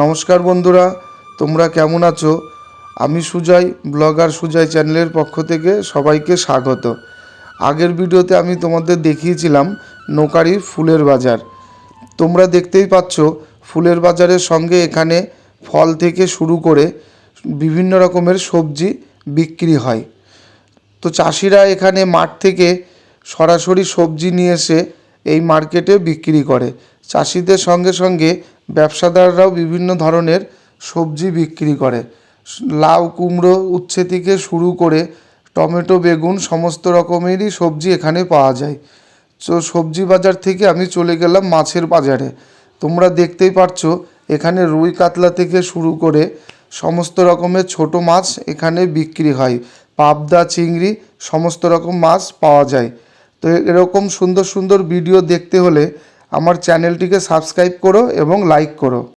নমস্কার বন্ধুরা, তোমরা কেমন আছো? আমি সুজয়, ব্লগার সুজয় চ্যানেলের পক্ষ থেকে সবাইকে স্বাগত। আগের ভিডিওতে আমি তোমাদের দেখিয়েছিলাম নোকারি ফুলের বাজার। তোমরা দেখতেই পাচ্ছ ফুলের বাজারের সঙ্গে এখানে ফল থেকে শুরু করে বিভিন্ন রকমের সবজি বিক্রি হয়। তো চাষিরা এখানে মাঠ থেকে সরাসরি সবজি নিয়ে এসে এই মার্কেটে বিক্রি করে। চাষিদের সঙ্গে সঙ্গে ব্যবসাদাররাও বিভিন্ন ধরনের সবজি বিক্রি করে। লাউ, কুমড়ো, উচ্ছে থেকে শুরু করে টমেটো, বেগুন সমস্ত রকমেরই সবজি এখানে পাওয়া যায়। তো সবজি বাজার থেকে আমি চলে গেলাম মাছের বাজারে। তোমরা দেখতেই পারছো এখানে রুই কাতলা থেকে শুরু করে সমস্ত রকমের ছোট মাছ এখানে বিক্রি হয়। পাবদা, চিংড়ি সমস্ত রকম মাছ পাওয়া যায়। তো এরকম সুন্দর সুন্দর ভিডিও দেখতে হলে আমার চ্যানেলটিকে সাবস্ক্রাইব করো এবং লাইক করো।